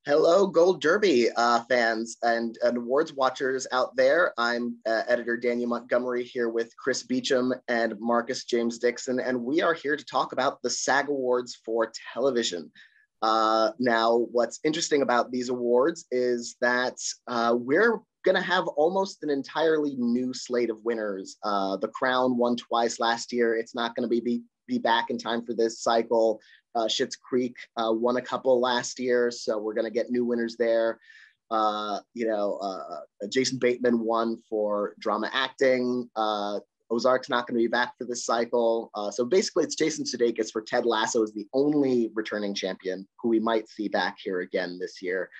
Hello, Gold Derby fans and awards watchers out there. I'm editor Daniel Montgomery here with Chris Beachum and Marcus James Dixon, and we are here to talk about the SAG Awards for television. Now, what's interesting about these awards is that we're going to have almost an entirely new slate of winners. The Crown won twice last year. It's not going to be back in time for this cycle. Schitt's Creek won a couple last year, so we're going to get new winners there. Jason Bateman won for drama acting. Ozark's not going to be back for this cycle. So basically, it's Jason Sudeikis for Ted Lasso is the only returning champion who we might see back here again this year.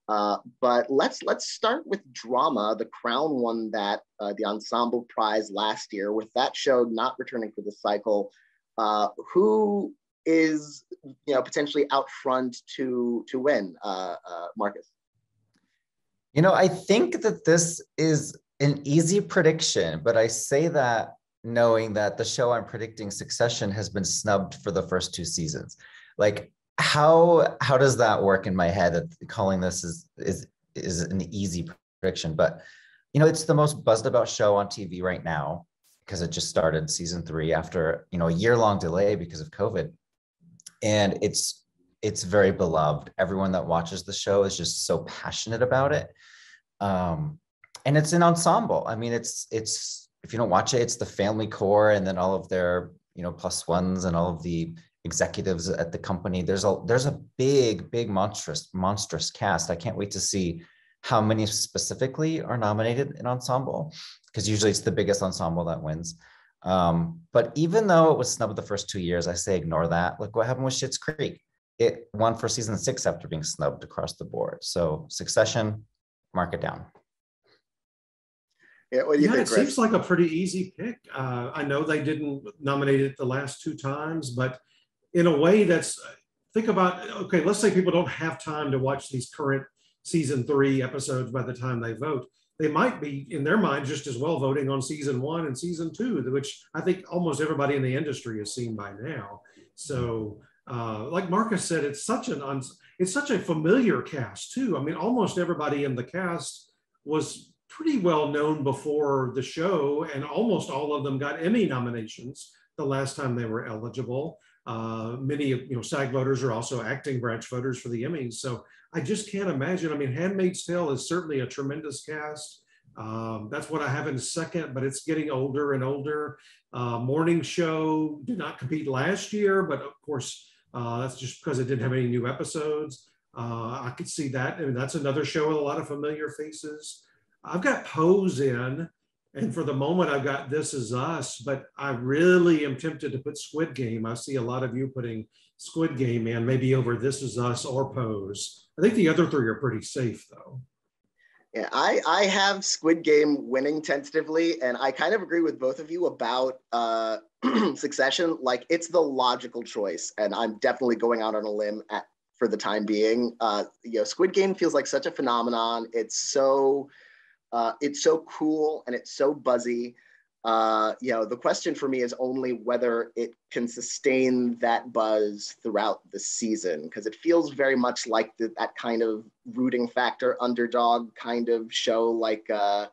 But let's start with drama. The Crown won that the Ensemble Prize last year. With that show not returning for this cycle, who is potentially out front to win, Marcus? I think that this is an easy prediction, but I say that knowing that the show I'm predicting, Succession, has been snubbed for the first two seasons. Like, how does that work in my head? That calling this is an easy prediction, but it's the most buzzed about show on TV right now because it just started season 3 after a year-long delay because of COVID. And it's very beloved. Everyone that watches the show is just so passionate about it. And it's an ensemble. I mean, it's if you don't watch it, it's the family core and then all of their, plus ones and all of the executives at the company. There's a big, monstrous cast. I can't wait to see how many specifically are nominated in ensemble, because usually it's the biggest ensemble that wins. But even though it was snubbed the first 2 years, I say ignore that. Look what happened with Schitt's Creek. It won for season 6 after being snubbed across the board. So Succession, mark it down. Yeah, what do you think, it Chris? seems like a pretty easy pick. I know they didn't nominate it the last 2 times, but in a way think about, okay, let's say people don't have time to watch these current season 3 episodes by the time they vote. They might be, in their mind, just as well voting on season 1 and season 2, which I think almost everybody in the industry has seen by now. So, like Marcus said, it's such a familiar cast too. I mean, almost everybody in the cast was pretty well known before the show, and almost all of them got Emmy nominations the last time they were eligible. Many SAG voters are also acting branch voters for the Emmys. So I just can't imagine. I mean, Handmaid's Tale is certainly a tremendous cast. That's what I have in second, but it's getting older and older. Morning Show did not compete last year, but of course, that's just because it didn't have any new episodes. I could see that. I mean, that's another show with a lot of familiar faces. I've got Pose in, and for the moment, I've got This Is Us, but I really am tempted to put Squid Game. I see a lot of you putting Squid Game in, maybe over This Is Us or Pose. I think the other 3 are pretty safe, though. Yeah, I have Squid Game winning tentatively, and I kind of agree with both of you about Succession. Like, it's the logical choice, and I'm definitely going out on a limb for the time being. Squid Game feels like such a phenomenon. It's so cool and it's so buzzy. The question for me is only whether it can sustain that buzz throughout the season, because it feels very much like that kind of rooting factor underdog kind of show, like the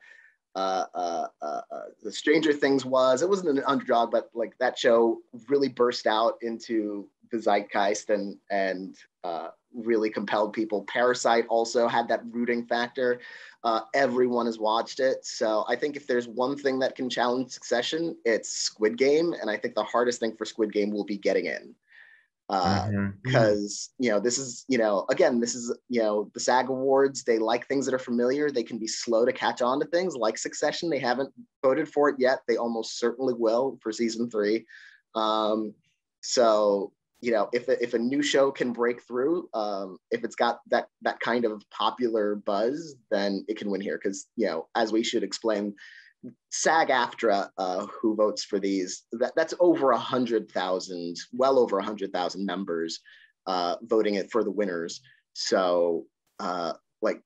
Stranger Things was. It wasn't an underdog, but like that show really burst out into the zeitgeist and really compelled people. Parasite also had that rooting factor. Everyone has watched it. So I think if there's one thing that can challenge Succession, it's Squid Game. And I think the hardest thing for Squid Game will be getting in. Because, this is, the SAG Awards. They like things that are familiar. They can be slow to catch on to things like Succession. They haven't voted for it yet. They almost certainly will for season 3. If a new show can break through, if it's got that kind of popular buzz, then it can win here. Because, as we should explain, SAG-AFTRA, who votes for these, that's over 100,000, well over 100,000 members voting it for the winners. So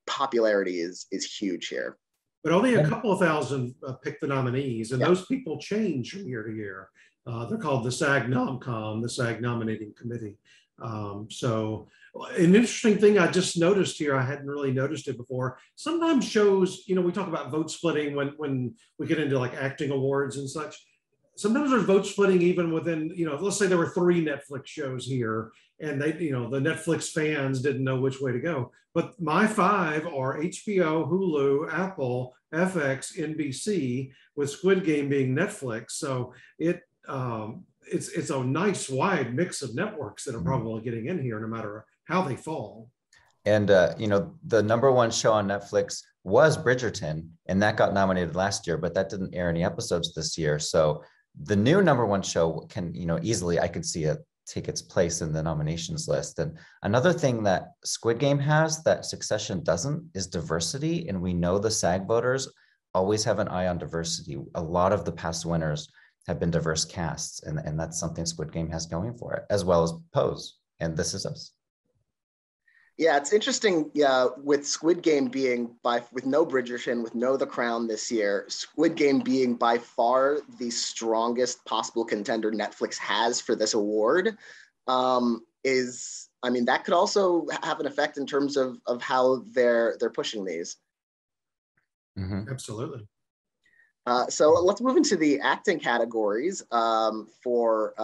popularity is huge here. But only a couple of thousand pick the nominees, and those people change from year to year. They're called the SAG Nomcom, the SAG Nominating Committee. So an interesting thing I just noticed here, I hadn't really noticed it before. Sometimes shows, you know, we talk about vote splitting when we get into like acting awards and such. Sometimes there's vote splitting even within, you know, let's say there were 3 Netflix shows here and they, you know, the Netflix fans didn't know which way to go. But my 5 are HBO, Hulu, Apple, FX, NBC, with Squid Game being Netflix. So it's a nice wide mix of networks that are probably getting in here no matter how they fall. And, you know, the #1 show on Netflix was Bridgerton, and that got nominated last year, but that didn't air any episodes this year. So the new #1 show can, you know, easily, I could see it take its place in the nominations list. And another thing that Squid Game has that Succession doesn't is diversity. And we know the SAG voters always have an eye on diversity. A lot of the past winners have been diverse casts, and that's something Squid Game has going for it, as well as Pose and This Is Us. Yeah, it's interesting. Yeah, with Squid Game being with no Bridgerton, with no The Crown this year, Squid Game being by far the strongest possible contender Netflix has for this award, I mean, that could also have an effect in terms of how they're pushing these. Mm-hmm. Absolutely. So let's move into the acting categories for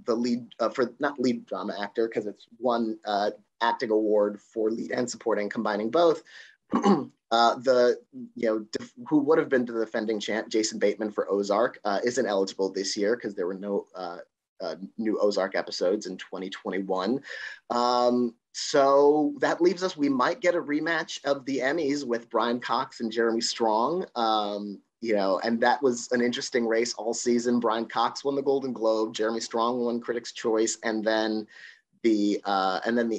the lead, for not lead drama actor, because it's one acting award for lead and supporting, combining both. Who would have been the defending champ, Jason Bateman for Ozark, isn't eligible this year because there were no new Ozark episodes in 2021. So that leaves us, we might get a rematch of the Emmys with Brian Cox and Jeremy Strong. And that was an interesting race all season. Brian Cox won the Golden Globe, Jeremy Strong won Critics' Choice, and then the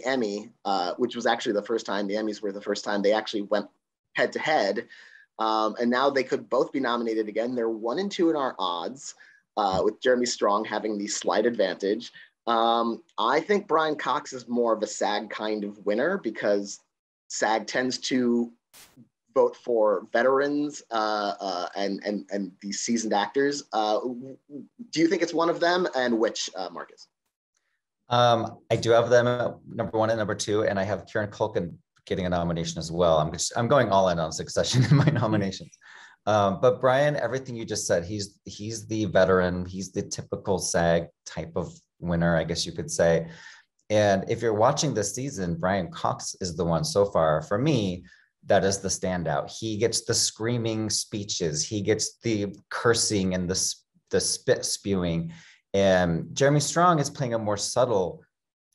Emmy, which was actually the first time, the Emmys were the first time they actually went head to head. And now they could both be nominated again. They're 1 and 2 in our odds, with Jeremy Strong having the slight advantage. I think Brian Cox is more of a SAG kind of winner because SAG tends to vote for veterans and these seasoned actors. Do you think it's one of them, and which, Marcus? I do have them at #1 and #2, and I have Kieran Culkin getting a nomination as well. I'm going all in on Succession in my nominations. But Brian, everything you just said, he's the veteran. He's the typical SAG type of winner, I guess you could say. And if you're watching this season, Brian Cox is the one so far, for me, that is the standout. He gets the screaming speeches. He gets the cursing and the spit spewing. And Jeremy Strong is playing a more subtle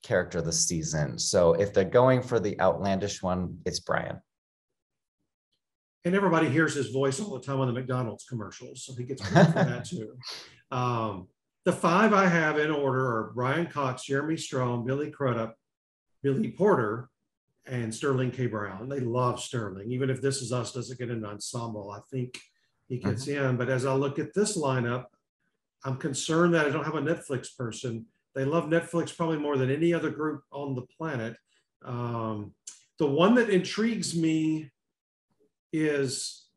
character this season. So if they're going for the outlandish one, it's Brian. And everybody hears his voice all the time on the McDonald's commercials, so he gets credit for that too. The 5 I have in order are Brian Cox, Jeremy Strong, Billy Crudup, Billy Porter, and Sterling K. Brown. They love Sterling. Even if This Is Us doesn't get an ensemble, I think he gets in. But as I look at this lineup, I'm concerned that I don't have a Netflix person. They love Netflix probably more than any other group on the planet. The one that intrigues me is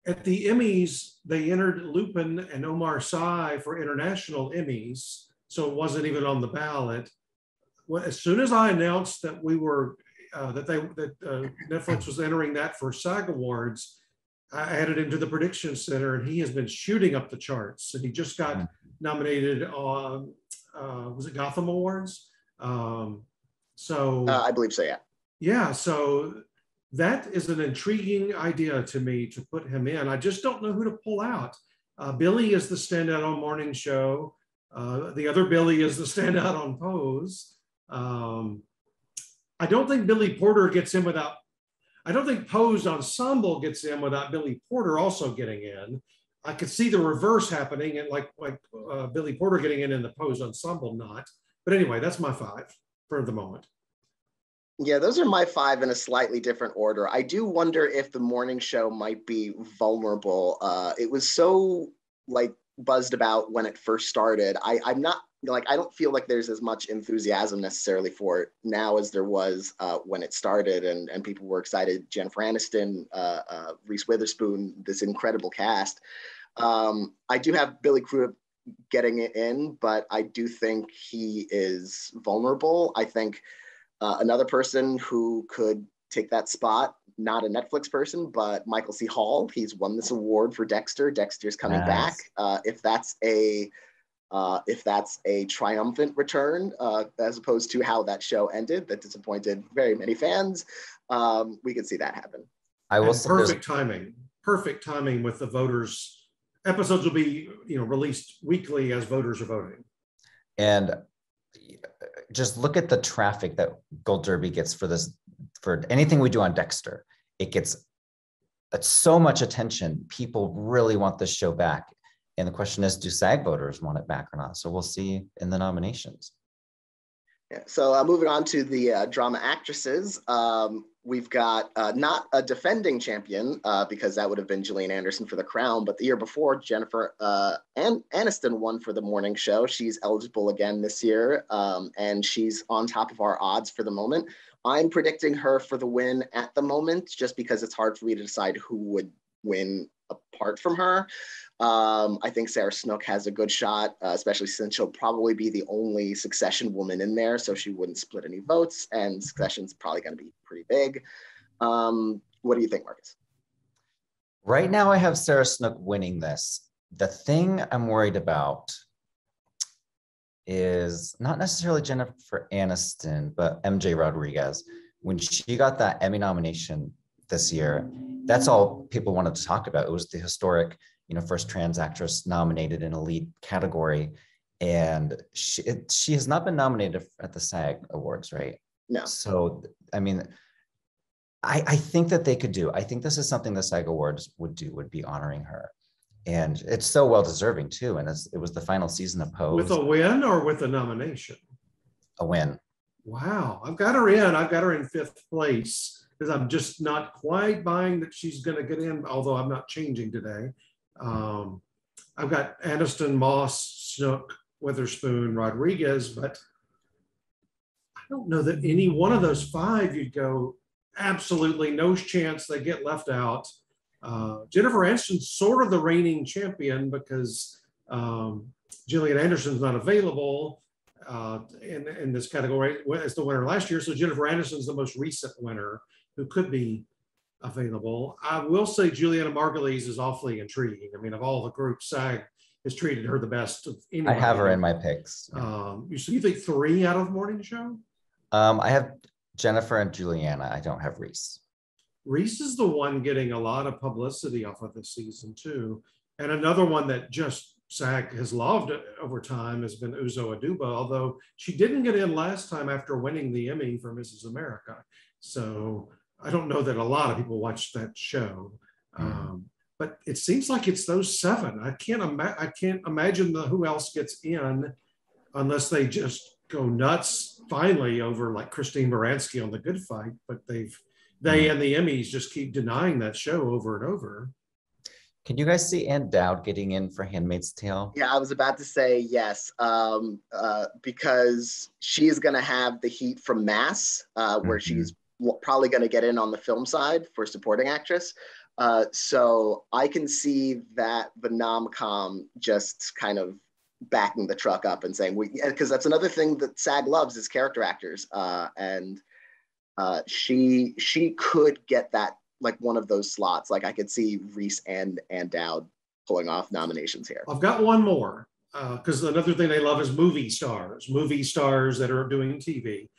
at the Emmys, they entered Lupin and Omar Sy for international Emmys, so it wasn't even on the ballot. Well, as soon as I announced that we were Netflix was entering that for SAG Awards, I added him to the prediction center, and he has been shooting up the charts. And he just got nominated on was it Gotham Awards? I believe so. Yeah. Yeah. So that is an intriguing idea to me to put him in. I just don't know who to pull out. Billy is the standout on Morning Show. The other Billy is the standout on Pose. I don't think Billy Porter gets in without, I don't think Pose Ensemble gets in without Billy Porter also getting in. I could see the reverse happening, and like Billy Porter getting in the Pose Ensemble not. But anyway, that's my 5 for the moment. Yeah, those are my 5 in a slightly different order. I do wonder if the Morning Show might be vulnerable. It was so buzzed about when it first started. I'm not I don't feel like there's as much enthusiasm necessarily for it now as there was when it started, and people were excited. Jennifer Aniston, Reese Witherspoon, this incredible cast. I do have Billy Crudup getting it in, but I do think he is vulnerable. I think another person who could take that spot, not a Netflix person, but Michael C. Hall. He's won this award for Dexter. Dexter's coming back. If that's a triumphant return, as opposed to how that show ended, that disappointed very many fans, we could see that happen. I will say perfect timing with the voters. Episodes will be, released weekly as voters are voting. And just look at the traffic that Gold Derby gets for anything we do on Dexter. It gets so much attention. People really want this show back. And the question is, do SAG voters want it back or not? So we'll see in the nominations. Yeah, so moving on to the drama actresses, we've got not a defending champion because that would have been Gillian Anderson for The Crown, but the year before, Jennifer Aniston won for The Morning Show. She's eligible again this year, and she's on top of our odds for the moment. I'm predicting her for the win at the moment, just because it's hard for me to decide who would win apart from her. I think Sarah Snook has a good shot, especially since she'll probably be the only Succession woman in there, so she wouldn't split any votes, and Succession's probably going to be pretty big. What do you think, Marcus? Right now, I have Sarah Snook winning this. The thing I'm worried about is not necessarily Jennifer Aniston, but MJ Rodriguez. When she got that Emmy nomination this year, that's all people wanted to talk about. It was the historic, first trans actress nominated in a lead category. And she has not been nominated at the SAG Awards, right? No. So, I think that they could do. I think this is something the SAG Awards would be honoring her. And it's so well-deserving too. And it was the final season of Pose. With a win or with a nomination? A win. Wow, I've got her in. I've got her in 5th place because I'm just not quite buying that she's going to get in, although I'm not changing today. I've got Aniston, Moss, Snook, Witherspoon, Rodriguez, but I don't know that any one of those 5 you'd go, absolutely no chance they get left out. Jennifer Aniston's sort of the reigning champion because Gillian Anderson's not available in this category as the winner last year. So Jennifer Aniston's the most recent winner who could be available. I will say Juliana Margulies is awfully intriguing. Of all the groups, SAG has treated her the best of anyone. I have her in my picks. So you think 3 out of Morning Show? I have Jennifer and Juliana. I don't have Reese. Reese is the one getting a lot of publicity off of this season too. And another one that just SAG has loved over time has been Uzo Aduba, although she didn't get in last time after winning the Emmy for Mrs. America. So I don't know that a lot of people watched that show. But it seems like it's those 7. I can't imagine who else gets in unless they just go nuts finally over like Christine Baranski on The Good Fight, but they and the Emmys just keep denying that show over and over. Can you guys see Ann Dowd getting in for Handmaid's Tale? Yeah, I was about to say yes, because she's going to have the heat from Mass, where she's probably going to get in on the film side for supporting actress. So I can see that the nom-com just kind of backing the truck up and saying, because that's another thing that SAG loves is character actors. And she could get that, like one of those slots. Like I could see Reese and Dowd pulling off nominations here. I've got one more, because another thing they love is movie stars that are doing TV.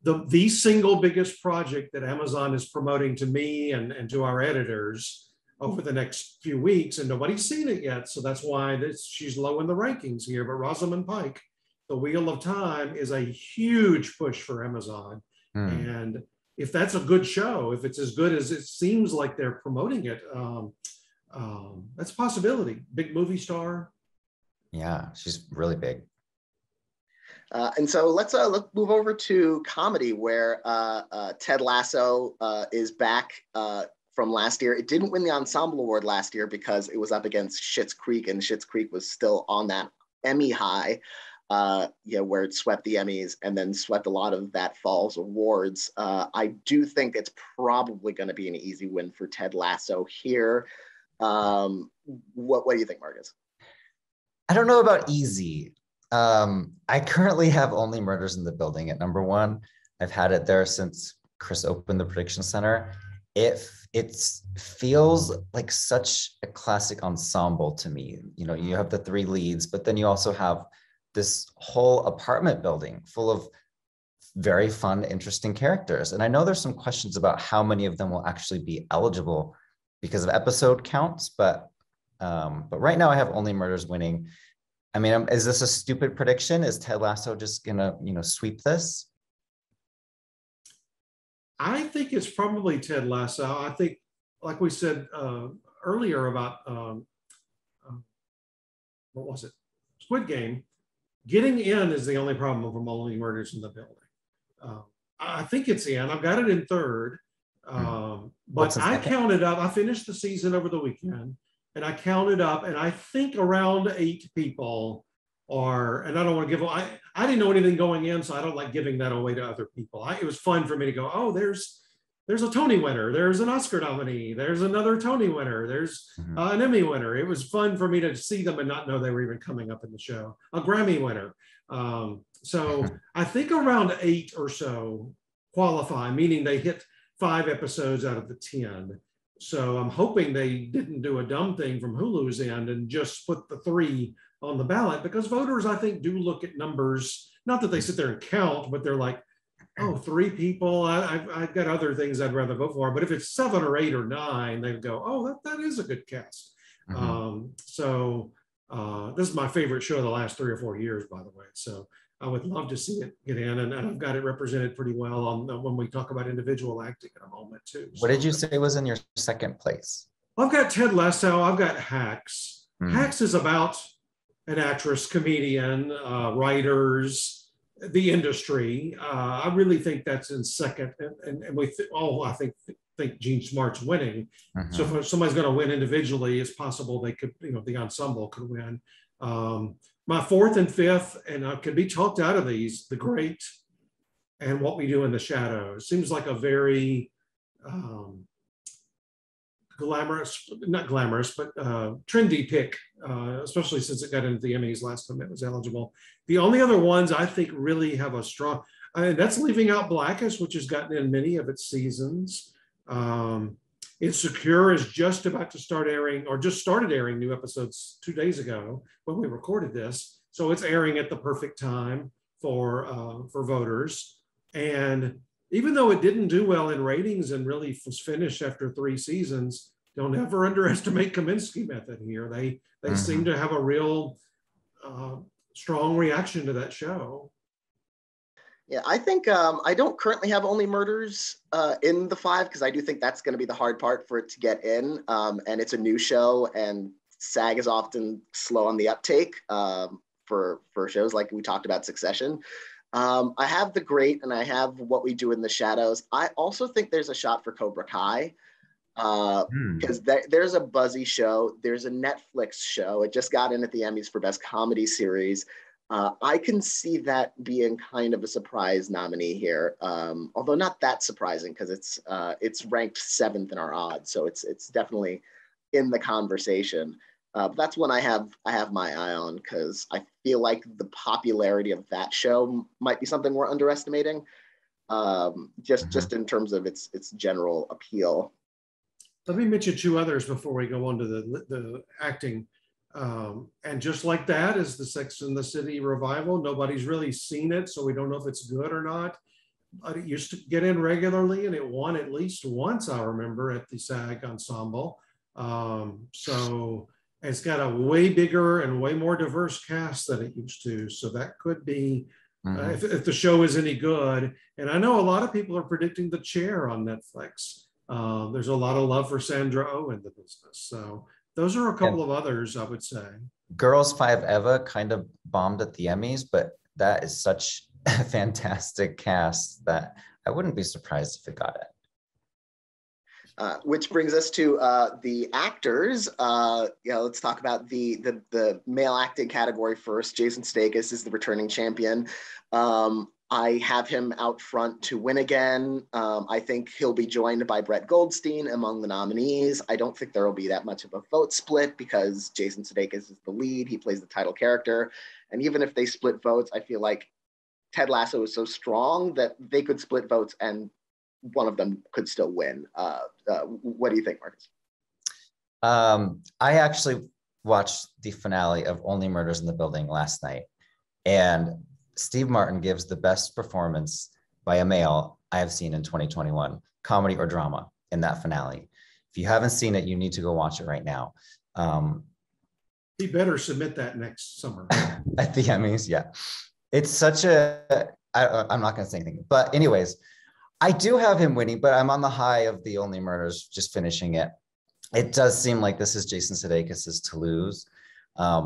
The single biggest project that Amazon is promoting to me and to our editors over the next few weeks, and nobody's seen it yet, so that's why she's low in the rankings here, but Rosamund Pike, The Wheel of Time, is a huge push for Amazon. And if that's a good show, if it's as good as it seems like they're promoting it, that's a possibility. Big movie star. Yeah, she's really big. And so let's move over to comedy, where Ted Lasso is back from last year. It didn't win the Ensemble Award last year because it was up against Schitt's Creek, and Schitt's Creek was still on that Emmy high, where it swept the Emmys and then swept a lot of that fall's awards. I do think it's probably going to be an easy win for Ted Lasso here. What do you think, Marcus? I don't know about easy. I currently have Only Murders in the Building at number one. I've had it there since Chris opened the Prediction Center. It feels like such a classic ensemble to me. You know, you have the three leads, but then you also have this whole apartment building full of very fun, interesting characters. And I know there's some questions about how many of them will actually be eligible because of episode counts, but right now I have Only Murders winning. I mean, is this a stupid prediction? Is Ted Lasso just gonna, sweep this? I think it's probably Ted Lasso. I think, like we said earlier about, what was it? Squid Game. Getting in is the only problem from Only Murders in the Building. I think it's in. I've got it in third. But I counted up. I finished the season over the weekend, and I counted up, and I think around 8 people are, and I don't want to give, I didn't know anything going in, so I don't like giving that away to other people. It was fun for me to go, oh, there's a Tony winner, there's an Oscar nominee, there's another Tony winner, there's an Emmy winner. It was fun for me to see them and not know they were even coming up in the show. A Grammy winner. So I think around 8 or so qualify, meaning they hit 5 episodes out of the 10. So I'm hoping they didn't do a dumb thing from Hulu's end and just put the 3 on the ballot, because voters, I think, do look at numbers. Not that they sit there and count, but they're like, oh, 3 people. I've got other things I'd rather vote for. But if it's 7 or 8 or 9, they go, oh, that is a good cast. So this is my favorite show of the last 3 or 4 years, by the way. So I would love to see it get in, and I've got it represented pretty well on when we talk about individual acting in a moment too. What did you say was in your second place? I've got Ted Lasso. I've got Hacks. Hacks is about an actress, comedian, writers, the industry. I really think that's in second, and we I think Gene Smart's winning. So if somebody's going to win individually, it's possible they could, the ensemble could win. My fourth and fifth, and I could be talked out of these, The Great and What We Do in the Shadows. Seems like a very not glamorous, but trendy pick, especially since it got into the Emmys last time it was eligible. The only other ones I think really have a strong, that's leaving out Blackish, which has gotten in many of its seasons. Insecure is just about to start airing, or just started airing new episodes 2 days ago when we recorded this. So it's airing at the perfect time for voters. And even though it didn't do well in ratings and really was finished after 3 seasons, don't ever underestimate Kaminsky Method here. They seem to have a real strong reaction to that show. Yeah, I think I don't currently have Only Murders in the 5, because I do think that's going to be the hard part for it to get in. And it's a new show, and SAG is often slow on the uptake for shows like we talked about Succession. I have The Great, and I have What We Do in the Shadows. I also think there's a shot for Cobra Kai, because there's a buzzy show. There's a Netflix show. It just got in at the Emmys for Best Comedy Series. I can see that being kind of a surprise nominee here, although not that surprising, because it's ranked 7th in our odds, so it's definitely in the conversation. But that's one I have my eye on, because I feel like the popularity of that show might be something we're underestimating, just in terms of its general appeal. Let me mention 2 others before we go on to the acting. And just like that is the Sex and the City revival. Nobody's really seen it, so we don't know if it's good or not. But it used to get in regularly, and it won at least once, I remember, at the SAG Ensemble. So it's got a way bigger and way more diverse cast than it used to. So that could be, if the show is any good. And I know a lot of people are predicting The Chair on Netflix. There's a lot of love for Sandra Oh in the business. So those are a couple of others, I would say. Girls 5 Eva kind of bombed at the Emmys, but that is such a fantastic cast that I wouldn't be surprised if it got it. Which brings us to the actors. Let's talk about the male acting category first. Jason Sudeikis is the returning champion. I have him out front to win again. I think he'll be joined by Brett Goldstein among the nominees. I don't think there will be that much of a vote split because Jason Sudeikis is the lead. He plays the title character. And even if they split votes, I feel like Ted Lasso is so strong that they could split votes and one of them could still win. What do you think, Marcus? I actually watched the finale of Only Murders in the Building last night, and Steve Martin gives the best performance by a male I have seen in 2021, comedy or drama, in that finale. If you haven't seen it, you need to go watch it right now. He better submit that next summer. At the Emmys, yeah. It's such I'm not going to say anything. But anyways, I do have him winning, but I'm on the high of the Only Murders, just finishing it. It does seem like this is Jason Sudeikis' to lose.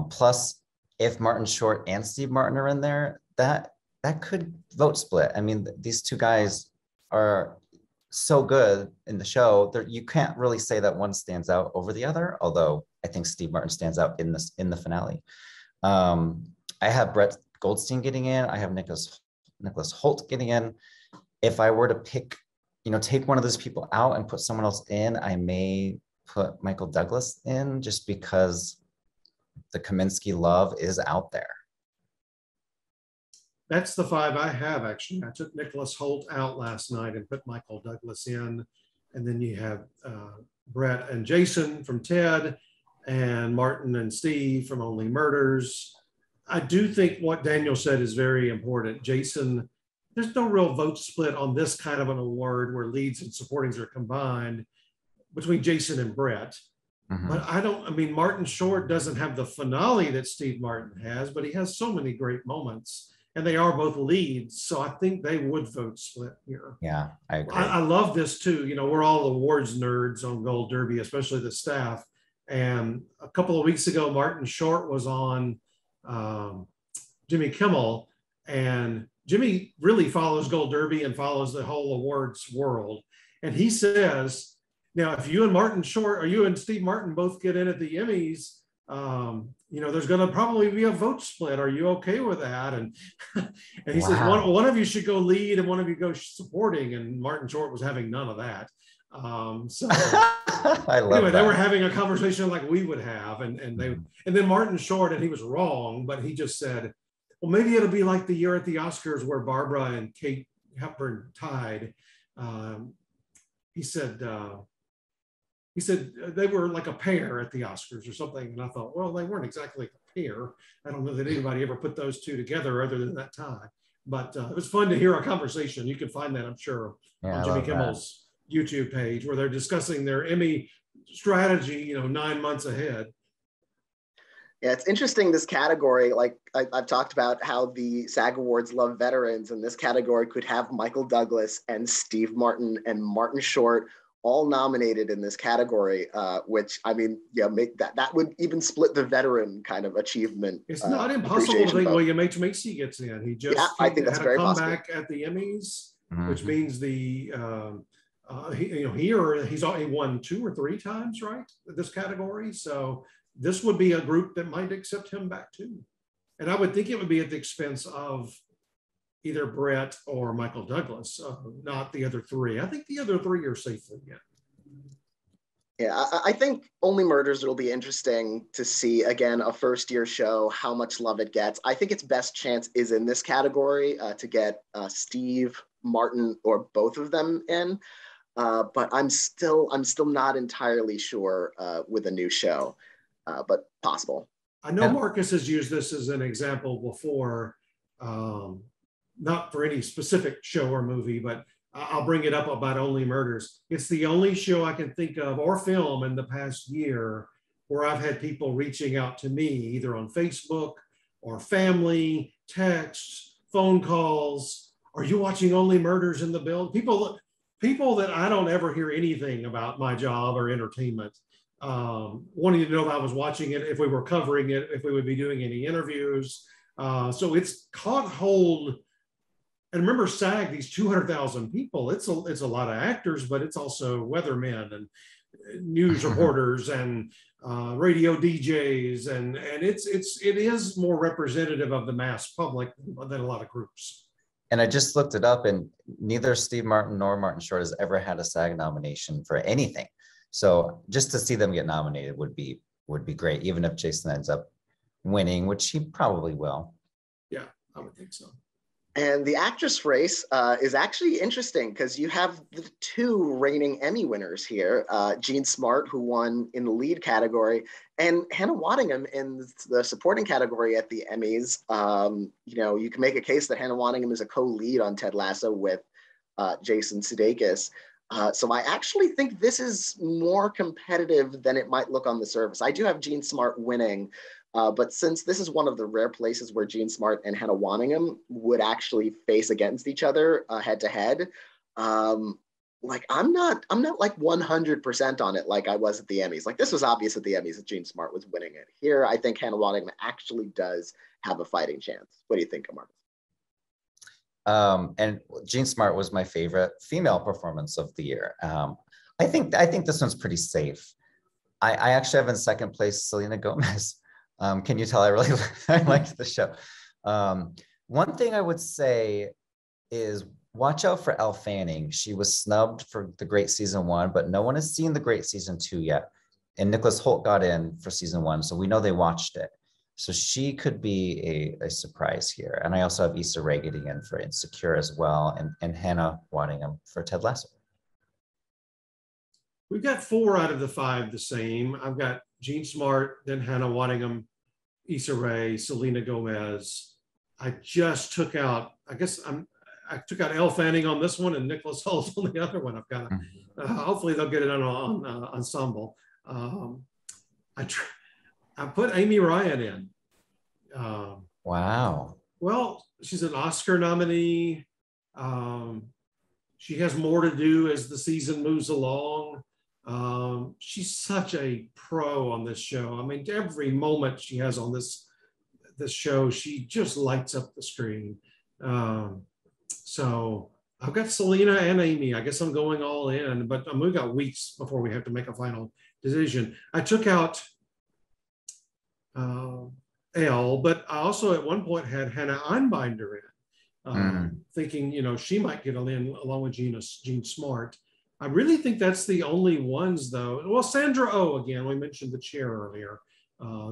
Plus, if Martin Short and Steve Martin are in there, that could vote split. I mean, these two guys are so good in the show. You can't really say that one stands out over the other, although I think Steve Martin stands out in the finale. I have Brett Goldstein getting in. I have Nicholas Hoult getting in. If I were to pick, take one of those people out and put someone else in, I may put Michael Douglas in just because the Kaminsky love is out there. That's the five I have, actually. I took Nicholas Hoult out last night and put Michael Douglas in. And then you have Brett and Jason from Ted and Martin and Steve from Only Murders. I do think what Daniel said is very important. Jason, there's no real vote split on this kind of an award where leads and supportings are combined between Jason and Brett. Mm-hmm. But Martin Short doesn't have the finale that Steve Martin has, but he has so many great moments. And they are both leads, so I think they would vote split here. Yeah, I agree. I love this too. We're all awards nerds on Gold Derby, especially the staff. And a couple of weeks ago, Martin Short was on Jimmy Kimmel, and Jimmy really follows Gold Derby and follows the whole awards world. And he says, now, if you and Martin Short, or you and Steve Martin both get in at the Emmys, there's going to probably be a vote split. Are you okay with that? And he says, one of you should go lead and one of you go supporting. And Martin Short was having none of that. I love that. They were having a conversation like we would have. And then Martin Short, and he was wrong, but he just said, well, maybe it'll be like the year at the Oscars where Barbara and Kate Hepburn tied. He said they were like a pair at the Oscars or something. And I thought, well, they weren't exactly a pair. I don't know that anybody ever put those two together other than that tie. But it was fun to hear a conversation. You can find that, I'm sure, on Jimmy Kimmel's YouTube page where they're discussing their Emmy strategy, 9 months ahead. Yeah, it's interesting, this category. Like I've talked about how the SAG Awards love veterans, and this category could have Michael Douglas and Steve Martin and Martin Short all nominated in this category, which that would even split the veteran kind of achievement. It's not impossible to think William H. Macy gets in. He just I think that's had very a possible. comeback at the Emmys, which means he won 2 or 3 times, right? This category. So this would be a group that might accept him back too. And I would think it would be at the expense of either Brett or Michael Douglas, not the other 3. I think the other 3 are safely in. Yeah, I think Only Murders, it'll be interesting to see, again, a first-year show, how much love it gets. I think its best chance is in this category to get Steve, Martin, or both of them in. But I'm still not entirely sure with a new show, but possible. I know Marcus has used this as an example before, not for any specific show or movie, but I'll bring it up about Only Murders. It's the only show I can think of or film in the past year where I've had people reaching out to me either on Facebook or family, texts, phone calls. Are you watching Only Murders in the Building? People that I don't ever hear anything about my job or entertainment, wanting to know if I was watching it, if we were covering it, if we would be doing any interviews. So it's caught hold And remember SAG, these 200,000 people, it's a lot of actors, but it's also weathermen and news reporters and radio DJs, and it is more representative of the mass public than a lot of groups. And I just looked it up, and neither Steve Martin nor Martin Short has ever had a SAG nomination for anything. So just to see them get nominated would be great, even if Jason ends up winning, which he probably will. Yeah, I would think so. And the actress race is actually interesting because you have the two reigning Emmy winners here, Jean Smart, who won in the lead category, and Hannah Waddingham in the supporting category at the Emmys. You can make a case that Hannah Waddingham is a co-lead on Ted Lasso with Jason Sudeikis. So I actually think this is more competitive than it might look on the surface. I do have Jean Smart winning, but since this is one of the rare places where Jean Smart and Hannah Waddingham would actually face against each other head to head, I'm not like 100% on it like I was at the Emmys. Like, this was obvious at the Emmys that Jean Smart was winning it. Here, I think Hannah Waddingham actually does have a fighting chance. What do you think, Marcus? And Jean Smart was my favorite female performance of the year. I think this one's pretty safe. I actually have in second place Selena Gomez. Can you tell I really I liked the show? One thing I would say is watch out for Elle Fanning. She was snubbed for The Great Season 1, but no one has seen The Great Season 2 yet. And Nicholas Hoult got in for Season 1, so we know they watched it. So she could be a surprise here. And I also have Issa Rae getting in for Insecure as well, and Hannah Waddingham for Ted Lasso. We've got 4 out of the 5 the same. I've got Jean Smart, then Hannah Waddingham, Issa Rae, Selena Gomez. I just took out, I took out Elle Fanning on this one and Nicholas Hoult on the other one. I've got hopefully they'll get it on Ensemble. I put Amy Ryan in. Wow. Well, she's an Oscar nominee. She has more to do as the season moves along. She's such a pro on this show. I mean, every moment she has on this show, she just lights up the screen. So I've got Selena and Amy. I guess I'm going all in, but we've got weeks before we have to make a final decision. I took out Elle, but I also at one point had Hannah Einbinder in, thinking, she might get in along with Jean Smart. I really think that's the only ones, though. Well, Sandra Oh, again, we mentioned The Chair earlier.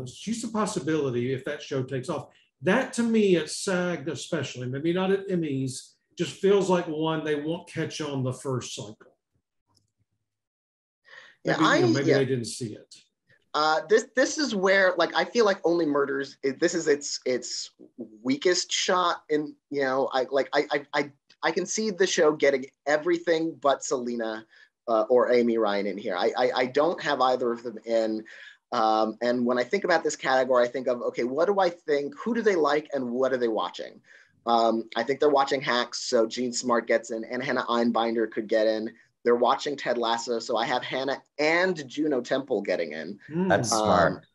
She's a possibility if that show takes off. That, to me, at SAG especially, maybe not at Emmys, just feels like one they won't catch on the first cycle. Maybe they didn't see it. This is where, like, I feel like Only Murders, this is its weakest shot. In, I can see the show getting everything but Selena or Amy Ryan in here. I don't have either of them in. And when I think about this category, I think of, okay, what do I think? Who do they like and what are they watching? I think they're watching Hacks, so Jean Smart gets in, and Hannah Einbinder could get in. They're watching Ted Lasso, so I have Hannah and Juno Temple getting in. That's smart.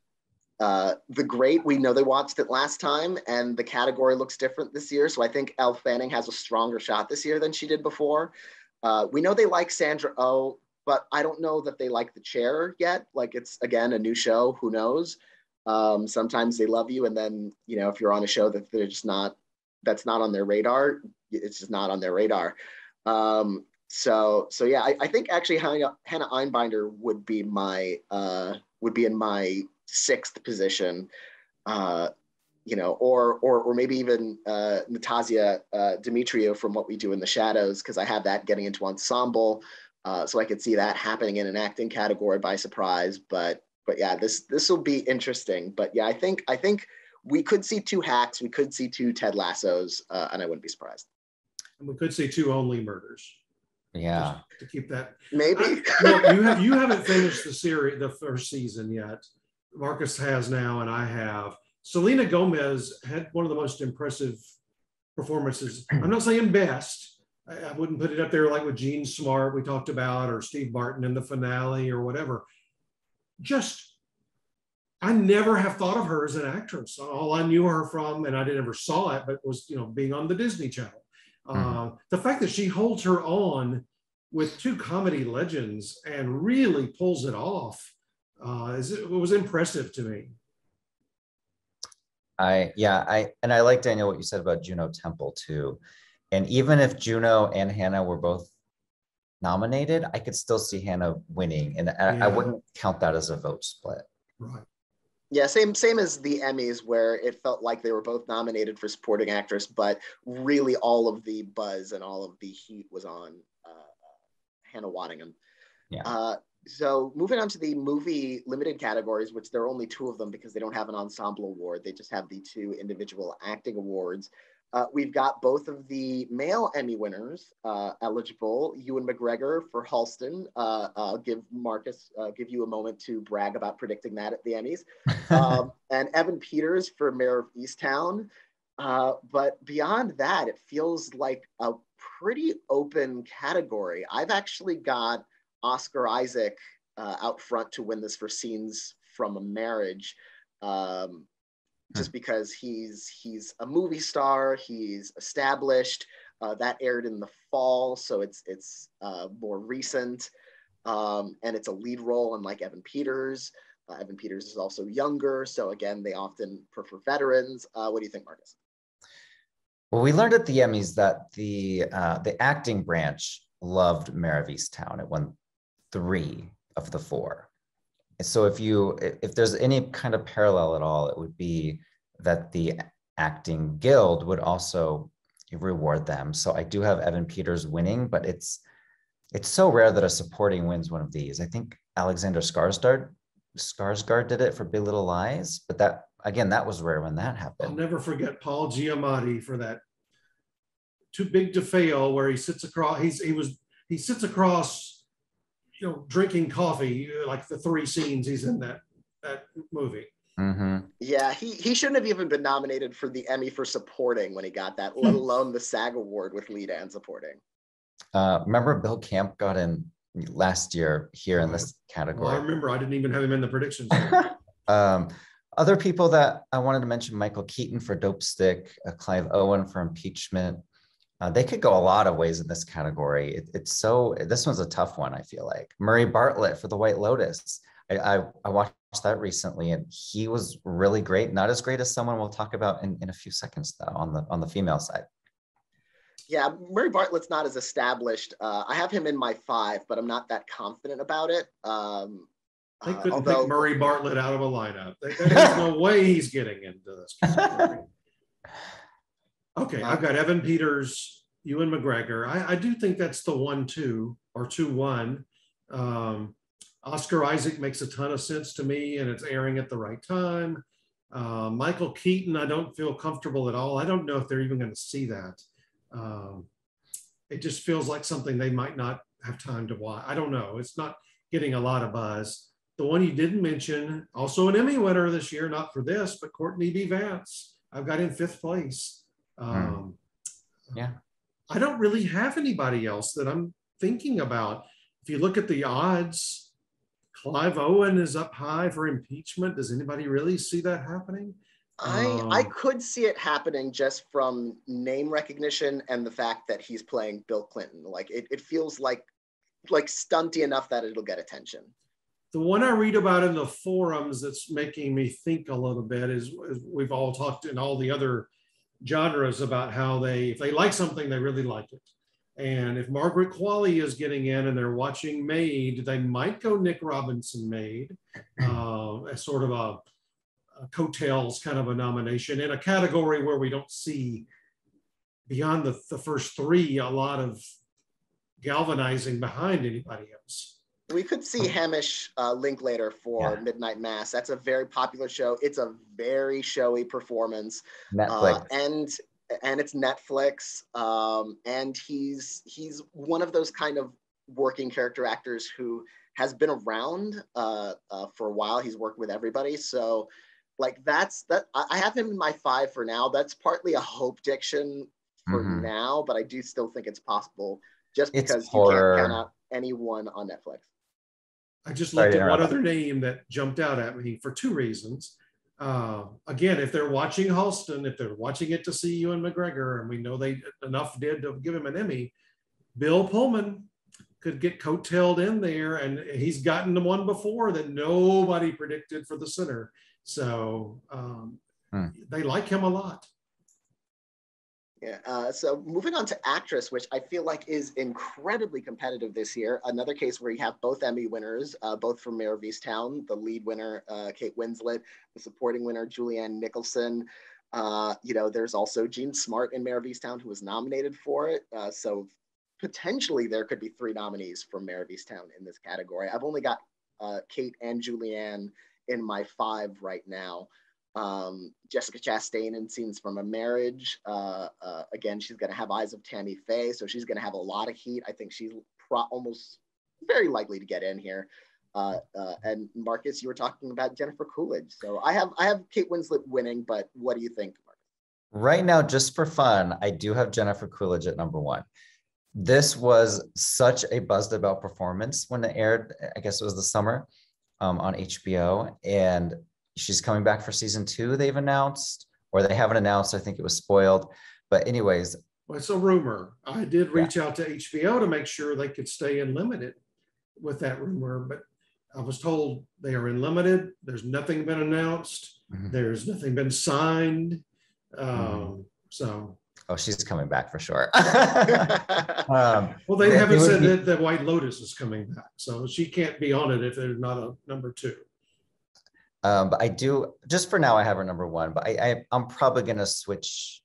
The Great, we know they watched it last time, and the category looks different this year, so I think Elle Fanning has a stronger shot this year than she did before. We know they like Sandra Oh, but I don't know that they like The Chair yet. Like, it's, again, a new show, who knows? Sometimes they love you, and then, if you're on a show that they're just not, that's not on their radar, it's just not on their radar. So yeah, I think actually Hannah Einbinder would be in my 6th position, or maybe even Natasha Dimitriou from What We Do in the Shadows, because I have that getting into Ensemble, so I could see that happening in an acting category by surprise. But yeah, this will be interesting. But yeah, I think we could see 2 Hacks, we could see 2 Ted Lassos, and I wouldn't be surprised. And we could see 2 Only Murders. Yeah, just to keep that. Maybe. You haven't finished the first season yet. Marcus has now, and I have. Selena Gomez had one of the most impressive performances. I'm not saying best. I wouldn't put it up there like with Jean Smart we talked about, or Steve Martin in the finale, or whatever. I never have thought of her as an actress. All I knew her from, and I never saw it, but was being on the Disney Channel. The fact that she holds her own with two comedy legends and really pulls it off, it was impressive to me. I like, Daniel, what you said about Juno Temple too. And even if Juno and Hannah were both nominated, I could still see Hannah winning, and I wouldn't count that as a vote split. Right. Yeah, same as the Emmys, where it felt like they were both nominated for supporting actress, but really all of the buzz and all of the heat was on Hannah Waddingham. Yeah. So moving on to the movie limited categories, which there are only 2 of them because they don't have an ensemble award. They just have the 2 individual acting awards. We've got both of the male Emmy winners eligible. Ewan McGregor for Halston. I'll give you a moment to brag about predicting that at the Emmys. And Evan Peters for Mayor of Easttown. But beyond that, it feels like a pretty open category. I've actually got Oscar Isaac out front to win this for Scenes from a Marriage. Just because he's a movie star, he's established. That aired in the fall, so it's more recent, and it's a lead role, unlike Evan Peters. Evan Peters is also younger, so again, they often prefer veterans. What do you think, Marcus? Well, we learned at the Emmys that the acting branch loved Mayor of Easttown. It won 3 of the 4. So if there's any kind of parallel at all, it would be that the acting guild would also reward them. So I do have Evan Peters winning, but it's so rare that a supporting wins one of these. I think Alexander Skarsgård did it for Big Little Lies, but that was rare when that happened. I'll never forget Paul Giamatti for that Too Big to Fail, where he sits across. He sits across, drinking coffee, like the 3 scenes he's in that movie. Mm-hmm. Yeah, he shouldn't have even been nominated for the Emmy for supporting when he got that, let alone the SAG award with lead and supporting. Remember Bill Camp got in last year here in this category. Well, I remember I didn't even have him in the predictions. Other people that I wanted to mention: Michael Keaton for Dope Stick, Clive Owen for Impeachment. They could go a lot of ways in this category. This one's a tough one, I feel like. Murray Bartlett for The White Lotus. I watched that recently, and he was really great. Not as great as someone we'll talk about in a few seconds, though, on the female side. Yeah, Murray Bartlett's not as established. I have him in my 5, but I'm not that confident about it. They couldn't pick Murray Bartlett out of a lineup. There's no way he's getting into this category. Okay, I've got Evan Peters, Ewan McGregor. I do think that's the 1-2 or 2-1. Oscar Isaac makes a ton of sense to me, and it's airing at the right time. Michael Keaton, I don't feel comfortable at all. I don't know if they're even going to see that. It just feels like something they might not have time to watch. I don't know. It's not getting a lot of buzz. The one you didn't mention, also an Emmy winner this year, not for this, but Courtney B. Vance. I've got in 5th place. Yeah. I don't really have anybody else that I'm thinking about. If you look at the odds, Clive Owen is up high for Impeachment. Does anybody really see that happening? I could see it happening just from name recognition and the fact that he's playing Bill Clinton. Like it feels like stunty enough that it'll get attention. The one I read about in the forums that's making me think a little bit is we've all talked in all the other genres about how if they like something, they really like it. And if Margaret Qualley is getting in and they're watching Maid, they might go Nick Robinson Maid as sort of a coattails kind of a nomination in a category where we don't see beyond the first 3 a lot of galvanizing behind anybody else. We could see Hamish Linklater for Midnight Mass. That's a very popular show. It's a very showy performance. Netflix. And it's Netflix. And he's one of those kind of working character actors who has been around for a while. He's worked with everybody. So like I have him in my 5 for now. That's partly a hope diction for now, but I do still think it's possible just because you can't count out anyone on Netflix. I just looked at one other name that jumped out at me for 2 reasons. Again, if they're watching Halston, if they're watching it to see Ewan McGregor, and we know they enough did to give him an Emmy, Bill Pullman could get coattailed in there, and he's gotten the one before that nobody predicted for the Sinner. So they like him a lot. Yeah. So moving on to actress, which I feel like is incredibly competitive this year. Another case where you have both Emmy winners, both from Mayor of Easttown, the lead winner, Kate Winslet, the supporting winner, Julianne Nicholson. There's also Jean Smart in Mayor of Easttown, who was nominated for it. So potentially there could be 3 nominees from Mayor of Easttown in this category. I've only got Kate and Julianne in my 5 right now. Jessica Chastain in Scenes from a Marriage. Again, she's going to have Eyes of Tammy Faye, so she's going to have a lot of heat. I think she's almost very likely to get in here. And Marcus, you were talking about Jennifer Coolidge. So I have Kate Winslet winning, but what do you think, Marcus? Right now, just for fun, I do have Jennifer Coolidge at number 1. This was such a buzzed about performance when it aired. I guess it was the summer on HBO, and she's coming back for season 2, they've announced, or they haven't announced. I think it was spoiled. But anyways. Well, it's a rumor. I did reach out to HBO to make sure they could stay in limited with that rumor, but I was told they are in limited. There's nothing been announced. There's nothing been signed. So. Oh, she's coming back for sure. Well, they haven't said that the White Lotus is coming back. So she can't be on it if there's not a number 2. But I do, just for now, I have her number 1, but I'm probably going to switch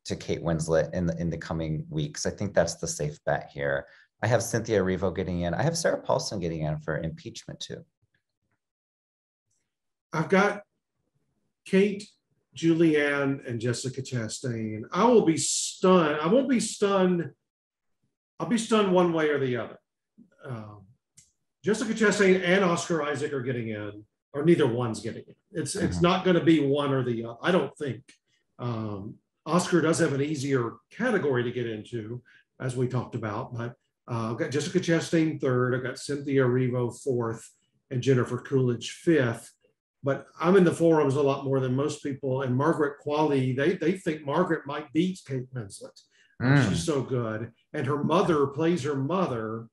to Kate Winslet in the coming weeks. I think that's the safe bet here. I have Cynthia Erivo getting in. I have Sarah Paulson getting in for Impeachment too. I've got Kate, Julianne, and Jessica Chastain. I will be stunned. I won't be stunned. I'll be stunned one way or the other. Jessica Chastain and Oscar Isaac are getting in, or neither one's getting in. It's not going to be one or the other, I don't think. Oscar does have an easier category to get into, as we talked about, but I've got Jessica Chastain 3rd, I've got Cynthia Erivo 4th, and Jennifer Coolidge 5th. But I'm in the forums a lot more than most people, and Margaret Qualley, they think Margaret might beat Kate Winslet. She's so good. And her mother plays her mother.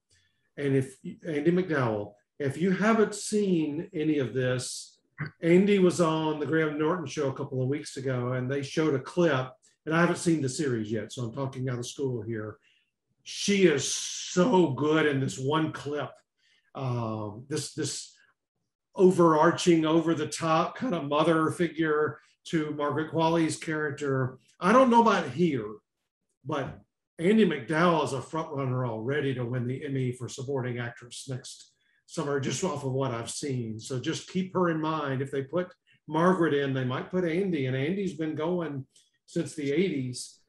And if Andy McDowell, if you haven't seen any of this, Andy was on the Graham Norton show a couple of weeks ago, and they showed a clip, and I haven't seen the series yet, so I'm talking out of school here. She is so good in this one clip. This overarching, over the top kind of mother figure to Margaret Qualley's character. I don't know about here, but Andy McDowell is a front runner already to win the Emmy for supporting actress next summer, just off of what I've seen. So just keep her in mind. If they put Margaret in, they might put Andy, and Andy's been going since the 80s.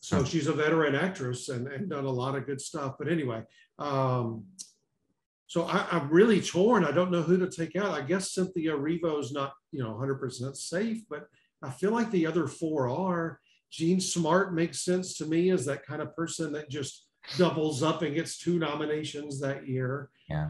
So she's a veteran actress and done a lot of good stuff. But anyway, so I'm really torn. I don't know who to take out. I guess Cynthia Erivo's not, 100% safe, but I feel like the other 4 are. Jean Smart makes sense to me as that kind of person that just doubles up and gets 2 nominations that year. Yeah.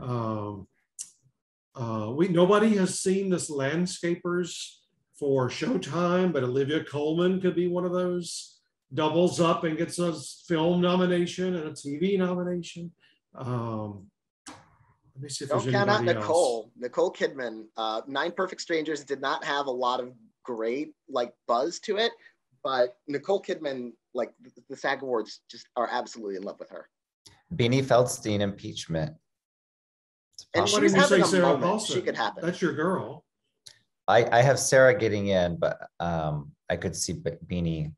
Nobody has seen this Landscapers for Showtime, but Olivia Colman could be one of those. Doubles up and gets a film nomination and a TV nomination. Let me see if Don't count out Nicole. Nicole Kidman. 9 Perfect Strangers did not have a lot of great buzz to it, but Nicole Kidman, the SAG Awards just are absolutely in love with her. Beanie Feldstein, Impeachment. And she's having a moment. She could happen. That's your girl. I have Sarah getting in, but I could see Beanie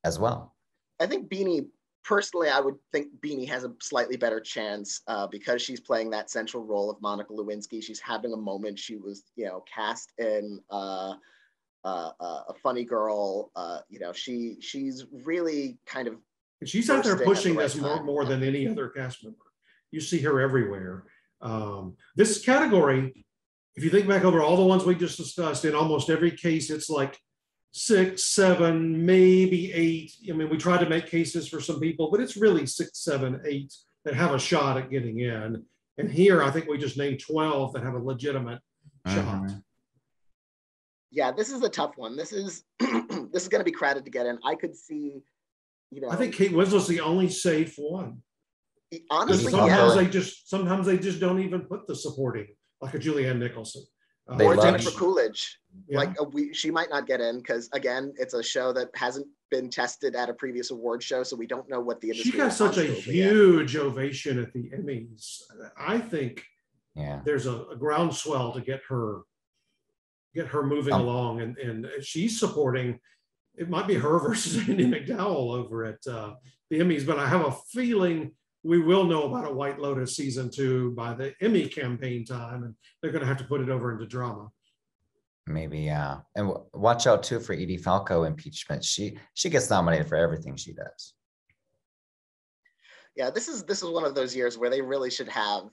as well. I think Beanie, personally, I would think Beanie has a slightly better chance because she's playing that central role of Monica Lewinsky. She's having a moment. She was, cast in a Funny Girl. She's really kind of. And she's out there pushing this more than any other cast member. You see her everywhere. This category, if you think back over all the ones we just discussed, in almost every case, it's 6, 7, maybe 8. I mean, we try to make cases for some people, but it's really 6, 7, 8 that have a shot at getting in. And here, I think we just named 12 that have a legitimate shot. Yeah, this is a tough one. This is this is going to be crowded to get in. I could see, I think Kate Winslet's the only safe one. Honestly, Sometimes they just don't even put the supporting, like a Julianne Nicholson. Or Jennifer Coolidge. Yeah. Like she might not get in because, again, it's a show that hasn't been tested at a previous award show, so we don't know what the industry. She got such a huge ovation at the Emmys. I think there's a groundswell to get her moving along, and she's supporting. It might be her versus Andy McDowell over at the Emmys, but I have a feeling we will know about a White Lotus season 2 by the Emmy campaign time, and they're going to have to put it over into drama. Maybe, yeah. And watch out too for Edie Falco impeachment. She gets nominated for everything she does. Yeah, this is one of those years where they really should have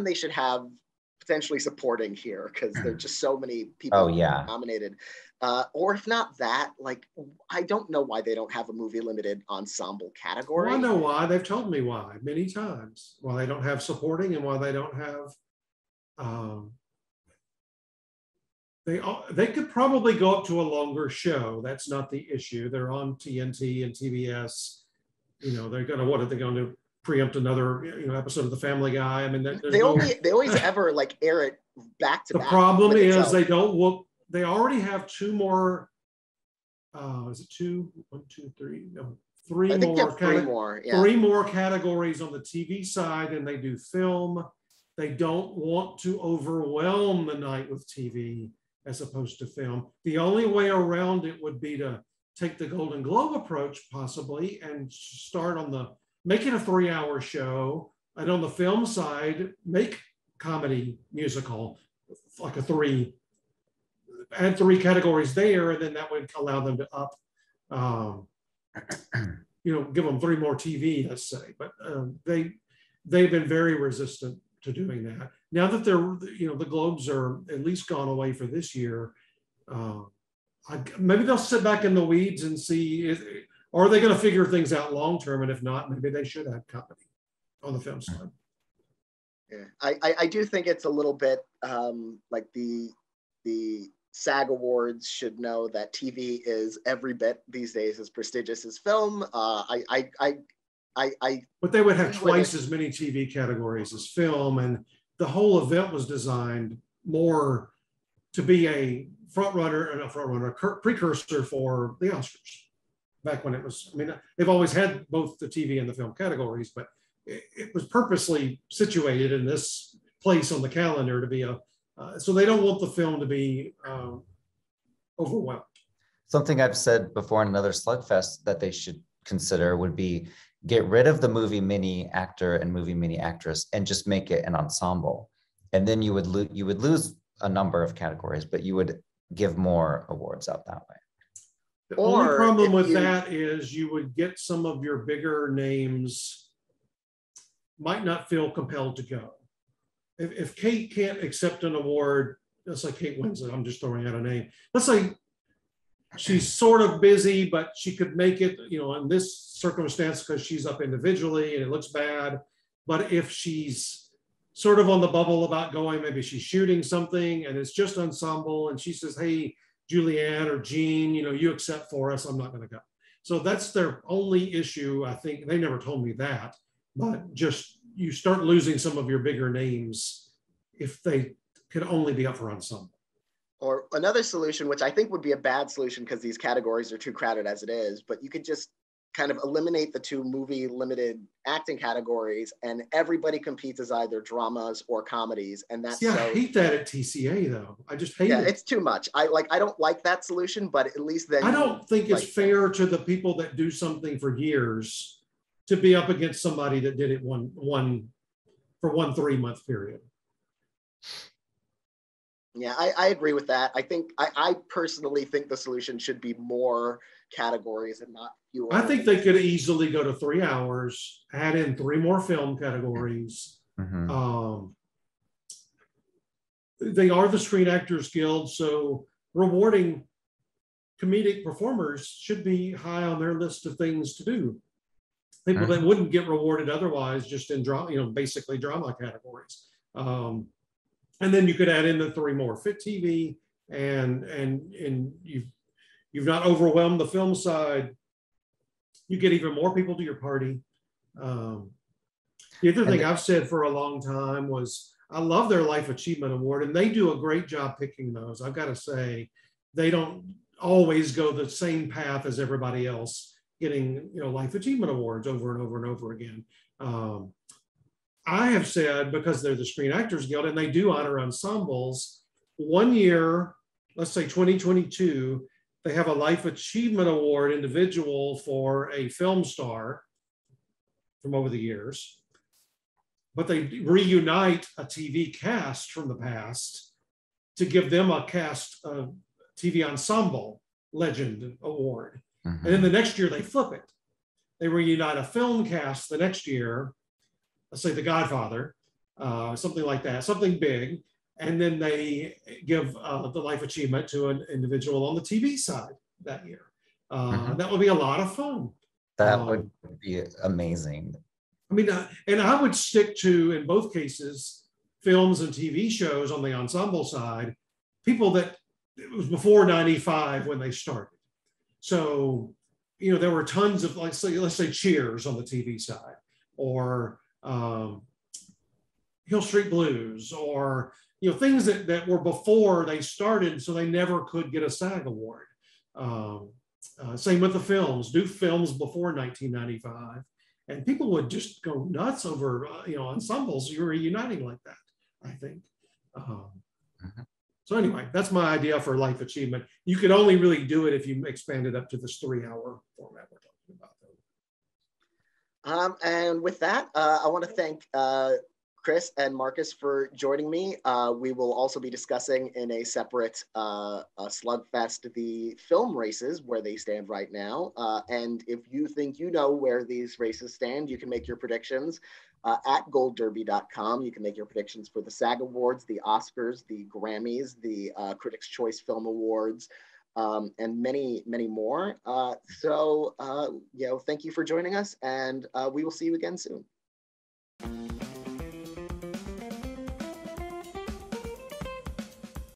they should have potentially supporting here because there are just so many people nominated. Or if not that, like, I don't know why they don't have a movie limited ensemble category. Well, I know why. They've told me why many times. Why they don't have supporting and why they don't have. They could probably go up to a longer show. That's not the issue. They're on TNT and TBS. They're gonna what are they going to preempt another episode of The Family Guy? I mean, they always ever like air it back to back. The problem is they don't look. They already have 2 more. Is it 2? 1, 2, 3? No, 3 I think more. 3 more. Yeah. 3 more categories on the TV side, and they do film. They don't want to overwhelm the night with TV as opposed to film. The only way around it would be to take the Golden Globe approach, possibly, and start make it a 3-hour show, and on the film side, make comedy musical, like add 3 categories there, and then that would allow them to up, give them 3 more TV, let's say. But they've been very resistant to doing that. Now that the Globes are at least gone away for this year, maybe they'll sit back in the weeds and see, are they going to figure things out long term? And if not, maybe they should add comedy on the film side. Yeah, I do think it's a little bit like the SAG Awards should know that TV is every bit these days as prestigious as film. But they would have twice as many TV categories as film, and the whole event was designed more to be a precursor for the Oscars. Back when it was, they've always had both the TV and the film categories, but it was purposely situated in this place on the calendar to be so they don't want the film to be overwhelmed. Something I've said before in another slugfest that they should consider would be get rid of the movie mini actor and movie mini actress and just make it an ensemble. And then you would lose a number of categories, but you would give more awards out that way. The only problem with that is you would get some of your bigger names might not feel compelled to go. If Kate can't accept an award, let's say Kate Winslet, I'm just throwing out a name. Let's say she's sort of busy, but she could make it, in this circumstance because she's up individually and it looks bad. But if she's sort of on the bubble about going, maybe she's shooting something and it's just ensemble and she says, hey, Julianne or Jean, you accept for us, I'm not going to go. So that's their only issue. I think they never told me that, but just you start losing some of your bigger names if they could only be up for ensemble. Or another solution, which I think would be a bad solution because these categories are too crowded as it is, but you could just kind of eliminate the 2 movie limited acting categories and everybody competes as either dramas or comedies. And that's I hate that at TCA though. I just hate it. It's too much. I don't like that solution, but at least then I don't think it's fair to the people that do something for years to be up against somebody that did it one 3-month period. Yeah, I agree with that. I think I personally think the solution should be more categories and not fewer. I think they could easily go to 3 hours, add in 3 more film categories. Mm-hmm. They are the Screen Actors Guild, so rewarding comedic performers should be high on their list of things to do. People that wouldn't get rewarded otherwise, just in drama, basically drama categories. And then you could add in the 3 more fit TV, and you've not overwhelmed the film side, you get even more people to your party. The other thing I've said for a long time was I love their Life Achievement Award, and they do a great job picking those. I've got to say, they don't always go the same path as everybody else, getting Life Achievement Awards over and over and over again. I have said, because they're the Screen Actors Guild and they do honor ensembles, one year, let's say 2022, they have a Life Achievement Award individual for a film star from over the years, but they reunite a TV cast from the past to give them a cast TV ensemble legend award. And then the next year they flip it. They reunite a film cast the next year, let's say The Godfather, something like that, something big. And then they give the Life Achievement to an individual on the TV side that year. That would be a lot of fun. That would be amazing. I mean, and I would stick to, in both cases, films and TV shows on the ensemble side, people that it was before 95 when they started. So, there were tons of, let's say Cheers on the TV side, or Hill Street Blues, or things that were before they started, so they never could get a SAG award. Same with the films. Do films before 1995, and people would just go nuts over ensembles. You're reuniting like that, I think. So anyway, that's my idea for Life Achievement. You could only really do it if you expand it up to this 3-hour format we're talking about. And with that, I want to thank Chris and Marcus for joining me. We will also be discussing in a separate slugfest the film races, where they stand right now. And if you think you know where these races stand, you can make your predictions at goldderby.com. You can make your predictions for the SAG Awards, the Oscars, the Grammys, the Critics' Choice Film Awards, and many, many more. So, thank you for joining us, and we will see you again soon.